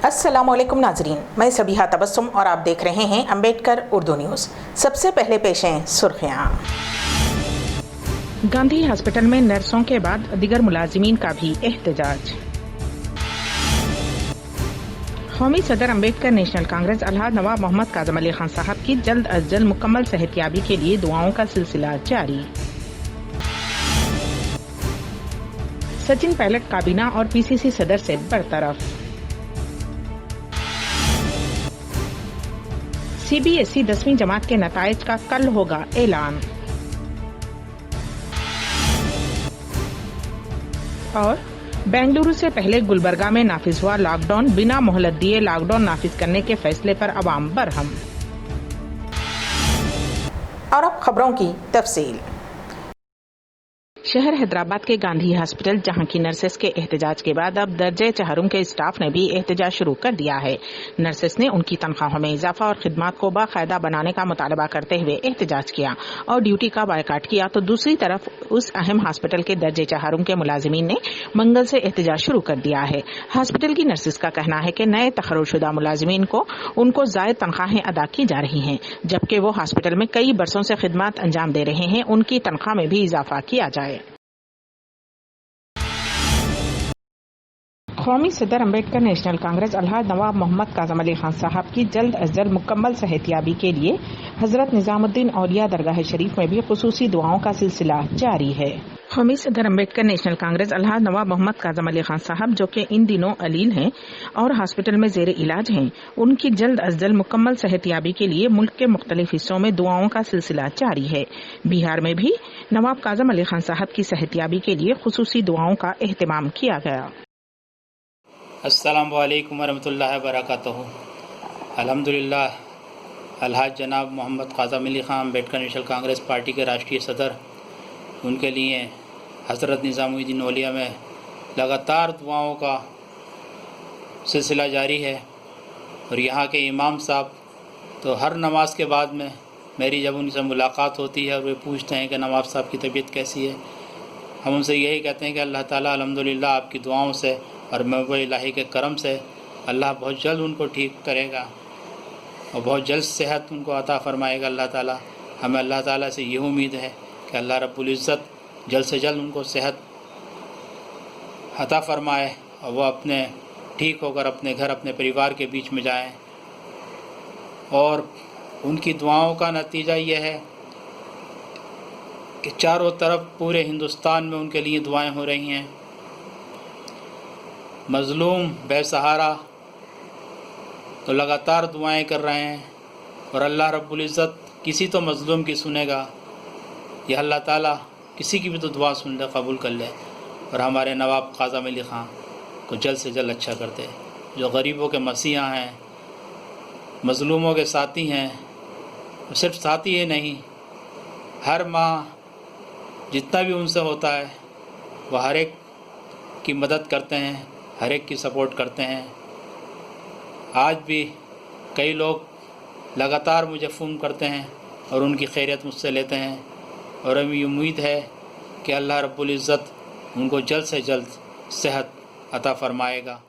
अस्सलाम वालेकुम नाजरीन, मैं सबीहा तबस्सुम और आप देख रहे हैं अम्बेडकर उर्दू न्यूज़। सबसे पहले पेश हैं सुर्खियाँ। गांधी हॉस्पिटल में नर्सों के बाद दीगर मुलाजिमीन का भी एहतजाज। कौमी सदर अम्बेडकर नेशनल कांग्रेस अलहाज नवाब मोहम्मद काज़म अली खान साहब की जल्द अज जल्द मुकम्मल सेहतयाबी के लिए दुआओं का सिलसिला जारी। सचिन पायलट काबीना और पीसीसी सदर से बरतरफ। सीबीएसई 10वीं जमात के नताइज का कल होगा ऐलान। और बेंगलुरु से पहले गुलबर्गा में नाफिज हुआ लॉकडाउन, बिना मोहलत दिए लॉकडाउन नाफिज करने के फैसले पर अवाम बरहम। और अब खबरों की तफसील। शहर हैदराबाद के गांधी हॉस्पिटल जहां की नर्सेस के एहतजाज के बाद अब दर्जे चहरुम के स्टाफ ने भी एहतजाज शुरू कर दिया है। नर्सेस ने उनकी तनख्वाहों में इजाफा और खिदमात को बाकायदा बनाने का मुतालबा करते हुए एहतजाज किया और ड्यूटी का बायकाट किया, तो दूसरी तरफ उस अहम हॉस्पिटल के दर्जे चहरुम के मुलाजिमीन ने मंगल से एहतजाज शुरू कर दिया है। हॉस्पिटल की नर्सेस का कहना है कि नए तखर्रुजशुदा मुलाजिमीन को उनको जायद तनख्वाहें अदा की जा रही हैं, जबकि वो हॉस्पिटल में कई बरसों से खिदमत अंजाम दे रहे हैं, उनकी तनख्वाह में भी इजाफा किया जाए। कौमी सदर अम्बेडकर नेशनल कांग्रेस अलहाज नवाब मोहम्मद काज़म अली खान साहब की जल्द अज जल्द मुकम्मल सेहतयाबी के लिए हजरत निजामुद्दीन औलिया दरगाह शरीफ में भी खुसूसी दुआओं का सिलसिला जारी है। कौमी सदर अम्बेडकर नेशनल कांग्रेस अलहाज नवाब मोहम्मद काज़म अली खान साहब, जो कि इन दिनों अलील हैं और हॉस्पिटल में जेर इलाज हैं, उनकी जल्द अज जल्द मुकम्मल सेहतयाबी के लिए मुल्क के मुख्तलिफ हिस्सों में दुआओं का सिलसिला जारी है। बिहार में भी नवाब काज़म अली खान साहब की सेहतयाबी के लिए खुसूसी दुआओं का एहतमाम किया गया। अस्सलामु अलैकुम वरहमतुल्लाहि वबरकातुहू। अल्हम्दुलिल्लाह अलहाज जनाब मोहम्मद काज़म अली ख़ान अम्बेडकर नेशनल कांग्रेस पार्टी के राष्ट्रीय सदर, उनके लिए हज़रत निज़ामुद्दीन औलिया में लगातार दुआओं का सिलसिला जारी है। और यहाँ के इमाम साहब तो हर नमाज के बाद में मेरी जब उनसे मुलाकात होती है और वे पूछते हैं कि नवाब साहब की तबीयत कैसी है, हम उनसे यही कहते हैं कि अल्लाह ताला अल्हम्दुलिल्लाह आपकी दुआओं से और महबूब इलाही के करम से अल्लाह बहुत जल्द उनको ठीक करेगा और बहुत जल्द सेहत उनको अता फ़रमाएगा अल्लाह ताला। हमें अल्लाह ताला से ये उम्मीद है कि अल्लाह रब्बुल इज़्ज़त जल्द से जल्द उनको सेहत अता फ़रमाए और वह अपने ठीक होकर अपने घर अपने परिवार के बीच में जाएं। और उनकी दुआओं का नतीजा ये है कि चारों तरफ पूरे हिंदुस्तान में उनके लिए दुआएं हो रही हैं। मज़लूम बेसहारा तो लगातार दुआएं कर रहे हैं और अल्लाह रब्बुल इज़्ज़त किसी तो मज़लूम की सुनेगा, या अल्लाह ताला किसी की भी तो दुआ सुन ले, कबूल कर ले और हमारे नवाब काज़म अली ख़ान को जल्द से जल्द अच्छा कर दे, जो गरीबों के मसीहा हैं, मज़लूमों के साथी हैं। और सिर्फ साथी ही नहीं, हर माह जितना भी उनसे होता है वह हर एक की मदद करते हैं, हर एक की सपोर्ट करते हैं। आज भी कई लोग लगातार मुझे फ़ोन करते हैं और उनकी खैरियत मुझसे लेते हैं और हमें उम्मीद है कि अल्लाह रब्बुल इज़्ज़त उनको जल्द से जल्द सेहत अता फ़रमाएगा।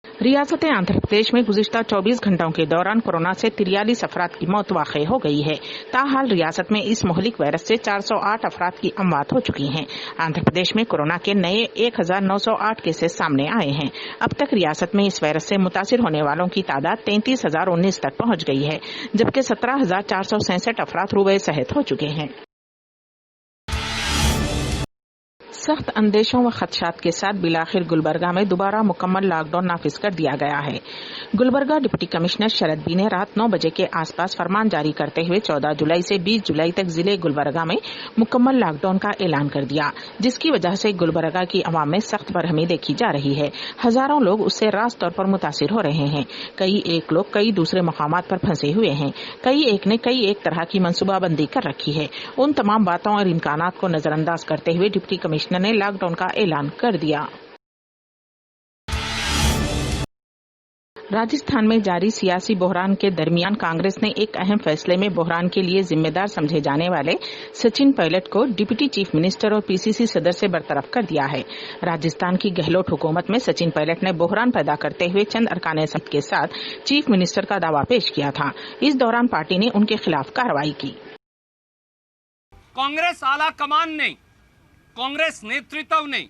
रियासत आंध्र प्रदेश में गुज़िश्ता 24 घंटों के दौरान कोरोना से 43 अफराद की मौत वाक़ई हो गई है। ताहाल रियासत में इस मुहलिक वायरस से 408 अफराद की अमवात हो चुकी हैं। आंध्र प्रदेश में कोरोना के नए 1908 केसेस सामने आए हैं। अब तक रियासत में इस वायरस से मुतासिर होने वालों की तादाद 33,019 तक पहुंच गई है, जबकि 17,467 अफराद रूबे सेहत हो चुके हैं। सख्त अंदेशों व खदशात के साथ बिलाखिर गुलबर्गा में दोबारा मुकम्मल लॉकडाउन नाफिज कर दिया गया है। गुलबर्गा डिप्टी कमिश्नर शरद बी ने रात 9 बजे के आसपास फरमान जारी करते हुए 14 जुलाई से 20 जुलाई तक जिले गुलबर्गा में मुकम्मल लॉकडाउन का ऐलान कर दिया, जिसकी वजह से गुलबर्गा की आवाम में सख्त बरहमी देखी जा रही है। हजारों लोग उससे रास्त तौर पर मुतासिर हो रहे हैं। कई एक लोग कई दूसरे मकामात पर फंसे हुए हैं। कई एक ने कई एक तरह की मनसूबाबंदी कर रखी है। उन तमाम बातों और इम्कानात को नजरअंदाज करते हुए डिप्टी कमिश्नर ने लॉकडाउन का ऐलान कर दिया। राजस्थान में जारी सियासी बहरान के दरमियान कांग्रेस ने एक अहम फैसले में बहरान के लिए जिम्मेदार समझे जाने वाले सचिन पायलट को डिप्टी चीफ मिनिस्टर और पीसीसी सदर से बरतरफ कर दिया है। राजस्थान की गहलोत हुकूमत में सचिन पायलट ने बहरान पैदा करते हुए चंद अरकान असम्बली के साथ चीफ मिनिस्टर का दावा पेश किया था। इस दौरान पार्टी ने उनके खिलाफ कार्रवाई की। कांग्रेस आला कमान ने, कांग्रेस नेतृत्व ने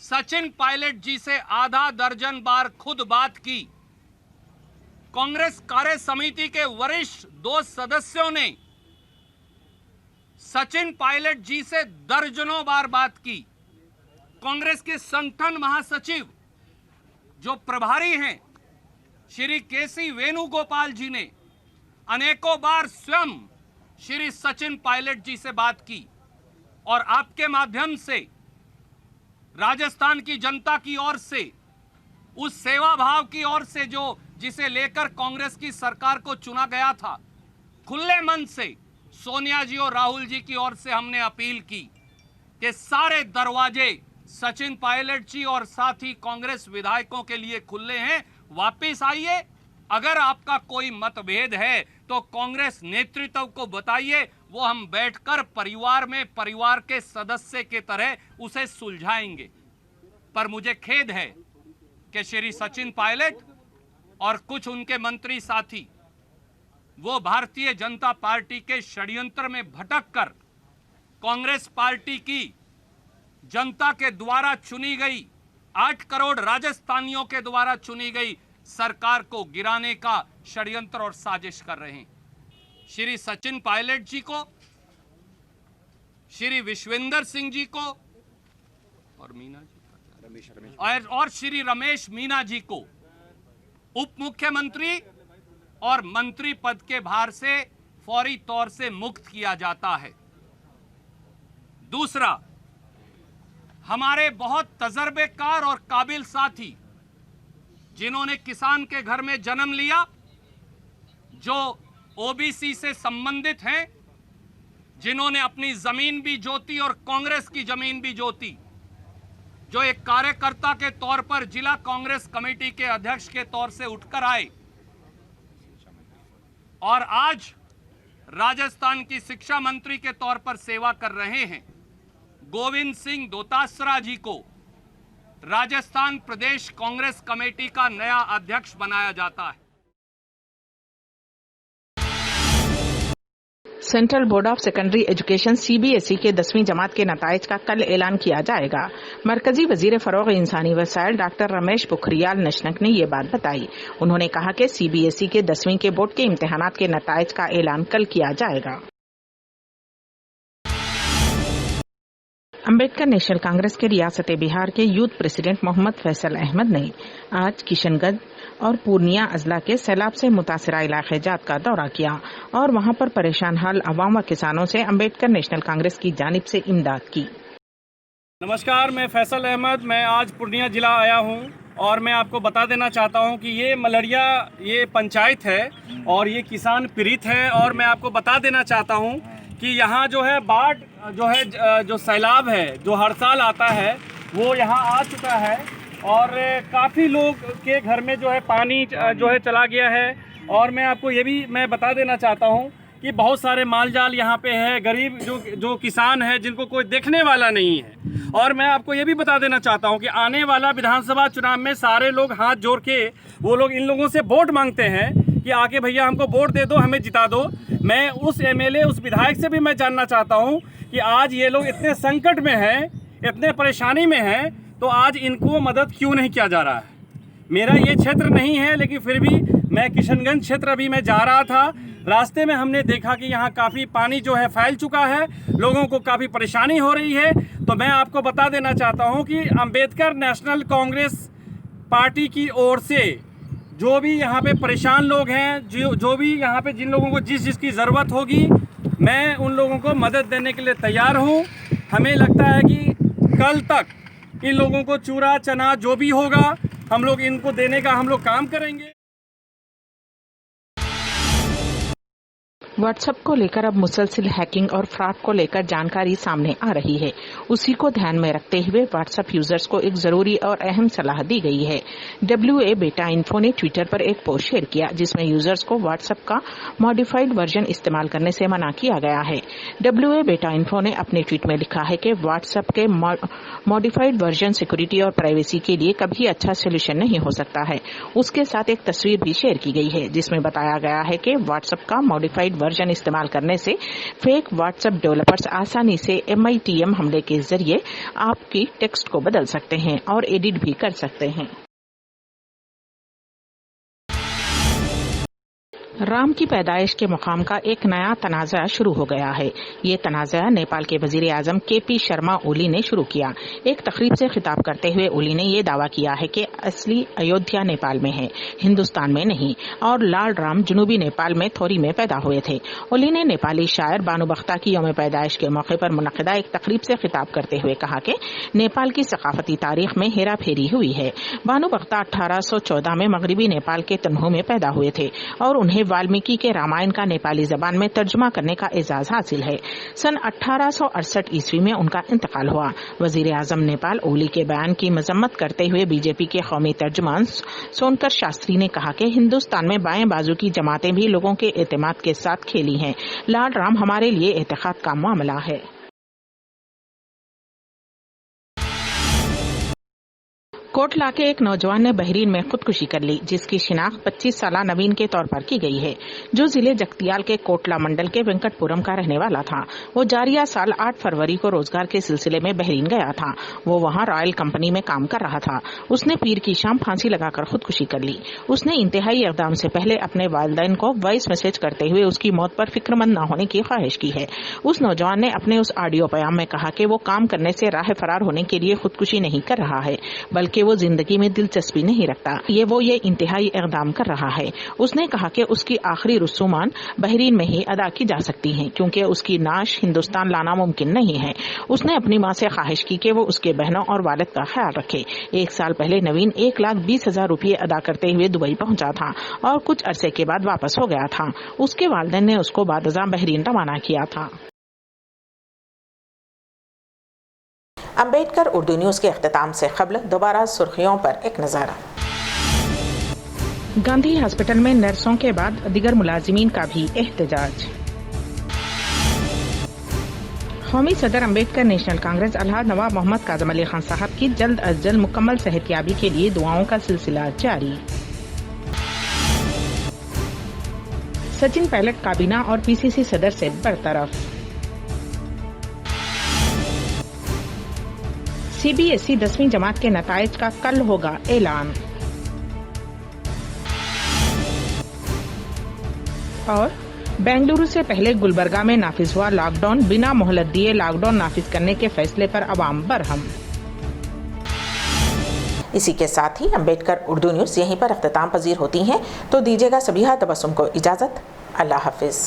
सचिन पायलट जी से आधा दर्जन बार खुद बात की। कांग्रेस कार्य समिति के वरिष्ठ 2 सदस्यों ने सचिन पायलट जी से दर्जनों बार बात की। कांग्रेस के संगठन महासचिव जो प्रभारी हैं श्री केसी वेणुगोपाल जी ने अनेकों बार स्वयं श्री सचिन पायलट जी से बात की और आपके माध्यम से राजस्थान की जनता की ओर से, उस सेवा भाव की ओर से जो जिसे लेकर कांग्रेस की सरकार को चुना गया था, खुले मन से सोनिया जी और राहुल जी की ओर से हमने अपील की कि सारे दरवाजे सचिन पायलट जी और साथ ही कांग्रेस विधायकों के लिए खुले हैं। वापस आइए, अगर आपका कोई मतभेद है तो कांग्रेस नेतृत्व को बताइए, वो हम बैठकर परिवार में परिवार के सदस्य के तरह उसे सुलझाएंगे। पर मुझे खेद है कि श्री सचिन पायलट और कुछ उनके मंत्री साथी वो भारतीय जनता पार्टी के षड्यंत्र में भटककर कांग्रेस पार्टी की जनता के द्वारा चुनी गई 8 करोड़ राजस्थानियों के द्वारा चुनी गई सरकार को गिराने का षड्यंत्र और साजिश कर रहे हैं। श्री सचिन पायलट जी को, श्री विश्वेंद्र सिंह जी को और और श्री रमेश मीना जी को उप मुख्यमंत्री और मंत्री पद के भार से फौरी तौर से मुक्त किया जाता है। दूसरा, हमारे बहुत तजर्बेकार और काबिल साथी जिन्होंने किसान के घर में जन्म लिया, जो ओबीसी से संबंधित हैं, जिन्होंने अपनी जमीन भी जोती और कांग्रेस की जमीन भी जोती, जो एक कार्यकर्ता के तौर पर जिला कांग्रेस कमेटी के अध्यक्ष के तौर से उठकर आए और आज राजस्थान की शिक्षा मंत्री के तौर पर सेवा कर रहे हैं, गोविंद सिंह दोतासरा जी को राजस्थान प्रदेश कांग्रेस कमेटी का नया अध्यक्ष बनाया जाता है। Central board of secondary education CBSE के 10वीं जमात के नताइज का कल ऐलान किया जाएगा। मरकजी वजीर फरोग इंसानी वसाइल डॉक्टर रमेश पोखरियाल निशंक ने ये बात बताई। उन्होंने कहा कि सीबीएसई के 10वीं के बोर्ड के इम्तिहानात के नताइज का ऐलान कल किया जाएगा। अम्बेडकर नेशनल कांग्रेस के रियासत बिहार के यूथ प्रेसिडेंट मोहम्मद फैसल अहमद ने आज किशनगंज और पूर्णिया अजला के सैलाब से मुतासरा इलाके जात का दौरा किया और वहां पर परेशान हाल अवाम व किसानों से अम्बेडकर नेशनल कांग्रेस की जानिब से इमदाद की। नमस्कार, मैं फैसल अहमद, मैं आज पूर्णिया जिला आया हूं और मैं आपको बता देना चाहता हूं कि ये मलरिया ये पंचायत है और ये किसान पीड़ित है। और मैं आपको बता देना चाहता हूं कि यहाँ जो है बाढ़ जो है, जो सैलाब है जो हर साल आता है, वो यहाँ आ चुका है और काफ़ी लोग के घर में जो है पानी जो है चला गया है। और मैं आपको ये भी मैं बता देना चाहता हूँ कि बहुत सारे माल जाल यहाँ पे है, गरीब जो किसान है जिनको कोई देखने वाला नहीं है। और मैं आपको ये भी बता देना चाहता हूँ कि आने वाला विधानसभा चुनाव में सारे लोग हाथ जोड़ के वो लोग इन लोगों से वोट मांगते हैं कि आके भैया हमको वोट दे दो, हमें जिता दो। मैं उस एमएलए उस विधायक से भी मैं जानना चाहता हूँ कि आज ये लोग इतने संकट में हैं, इतने परेशानी में हैं, तो आज इनको मदद क्यों नहीं किया जा रहा है। मेरा ये क्षेत्र नहीं है, लेकिन फिर भी मैं किशनगंज क्षेत्र अभी मैं जा रहा था, रास्ते में हमने देखा कि यहाँ काफ़ी पानी जो है फैल चुका है, लोगों को काफ़ी परेशानी हो रही है। तो मैं आपको बता देना चाहता हूँ कि अम्बेडकर नेशनल कांग्रेस पार्टी की ओर से जो भी यहाँ पे परेशान लोग हैं, जो भी यहाँ पे जिन लोगों को जिसकी ज़रूरत होगी, मैं उन लोगों को मदद देने के लिए तैयार हूँ। हमें लगता है कि कल तक इन लोगों को चूरा चना जो भी होगा हम लोग इनको देने का हम लोग काम करेंगे। व्हाट्सएप को लेकर अब मुसलसिल हैकिंग और फ्रॉड को लेकर जानकारी सामने आ रही है। उसी को ध्यान में रखते हुए व्हाट्सएप यूजर्स को एक जरूरी और अहम सलाह दी गई है। WA बेटा इन्फो ने ट्विटर पर एक पोस्ट शेयर किया जिसमें यूजर्स को व्हाट्सएप का मॉडिफाइड वर्जन इस्तेमाल करने से मना किया गया है। WA बेटा इन्फो ने अपने ट्वीट में लिखा है कि व्हाट्सएप के मॉडिफाइड वर्जन सिक्योरिटी और प्राइवेसी के लिए कभी अच्छा सोल्यूशन नहीं हो सकता है। उसके साथ एक तस्वीर भी शेयर की गई है जिसमें बताया गया है कि व्हाट्सएप का मॉडिफाइड वर्जन इस्तेमाल करने से फेक व्हाट्सएप डेवलपर्स आसानी से MITM हमले के जरिए आपकी टेक्स्ट को बदल सकते हैं और एडिट भी कर सकते हैं। राम की पैदाइश के मुकाम का एक नया तनाज़ा शुरू हो गया है। ये तनाज़ा नेपाल के वजीर आजम KP शर्मा ओली ने शुरू किया। एक तकरीब से खिताब करते हुए ओली ने ये दावा किया है कि असली अयोध्या नेपाल में है, हिंदुस्तान में नहीं, और लाल राम जनूबी नेपाल में थोरी में पैदा हुए थे। ओली ने नेपाली शायर बानू बख्ता की यौम पैदाइश के मौके पर मुनक़िदा एक तकरीब से खिताब करते हुए कहा कि नेपाल की सकाफती तारीख में हेरा फेरी हुई है। बानू बख्ता 1814 में मगरबी नेपाल के तन्हो में पैदा हुए थे और उन्हें वाल्मीकि के रामायण का नेपाली जबान में तर्जुमा करने का एजाज हासिल है। सन 1868 ईस्वी में उनका इंतकाल हुआ। वजीर आजम नेपाल ओली के बयान की मजम्मत करते हुए बीजेपी के कौमी तर्जुमान सोनकर शास्त्री ने कहा कि हिंदुस्तान में बाएं बाजू की जमातें भी लोगों के एतमाद के साथ खेली हैं। लाल राम हमारे लिए एतकाद का मामला है। कोटला के एक नौजवान ने बहरीन में खुदकुशी कर ली जिसकी शिनाख्त 25 साला नवीन के तौर पर की गई है जो जिले जगतियाल के कोटला मंडल के वेंकटपुरम का रहने वाला था। वो जारिया साल 8 फरवरी को रोजगार के सिलसिले में बहरीन गया था। वो वहां रॉयल कंपनी में काम कर रहा था। उसने पीर की शाम फांसी लगाकर खुदकुशी कर ली। उसने इंतहाई इक़दाम से पहले अपने वालिदैन को वॉइस मैसेज करते हुए उसकी मौत पर फिक्रमंद न होने की ख्वाहिश की है। उस नौजवान ने अपने उस ऑडियो पैगाम में कहा कि वो काम करने से राह फरार होने के लिए खुदकुशी नहीं कर रहा है बल्कि वो जिंदगी में दिलचस्पी नहीं रखता। ये इंतहाई इक़दाम कर रहा है। उसने कहा कि उसकी आखिरी रसूमान बहरीन में ही अदा की जा सकती हैं क्योंकि उसकी नाश हिंदुस्तान लाना मुमकिन नहीं है। उसने अपनी मां से ख्वाहिश की कि वो उसके बहनों और वालिद का ख्याल रखे। 1 साल पहले नवीन 1,20,000 रुपये अदा करते हुए दुबई पहुंचा था और कुछ अरसे के बाद वापस हो गया था। उसके वालिदैन ने उसको बादशाह बहरीन रवाना किया था। अम्बेडकर उर्दू न्यूज के अख्तिताम से क़ब्ल दोबारा सुर्खियों पर एक नज़र। गांधी हॉस्पिटल में नर्सों के बाद दीगर मुलाजिमीन का भी एहतजाज। कौमी सदर अम्बेडकर नेशनल कांग्रेस अलहाज नवाब मोहम्मद काज़म अली खान साहब की जल्द अज जल्द मुकम्मल सेहतयाबी के लिए दुआओं का सिलसिला जारी। सचिन पायलट काबीना और PCC सदर से बरतरफ। CBSE 10वीं जमात के नताइज का कल होगा ऐलान। और बेंगलुरु से पहले गुलबर्गा में नाफिज हुआ लॉकडाउन, बिना मोहलत दिए लॉकडाउन नाफिज करने के फैसले पर अवाम बरहम। इसी के साथ ही अम्बेडकर उर्दू न्यूज यहीं पर अख्तिताम पजीर होती हैं, तो दीजिएगा सबीहा तबस्सुम को इजाजत। अल्लाह हाफिज।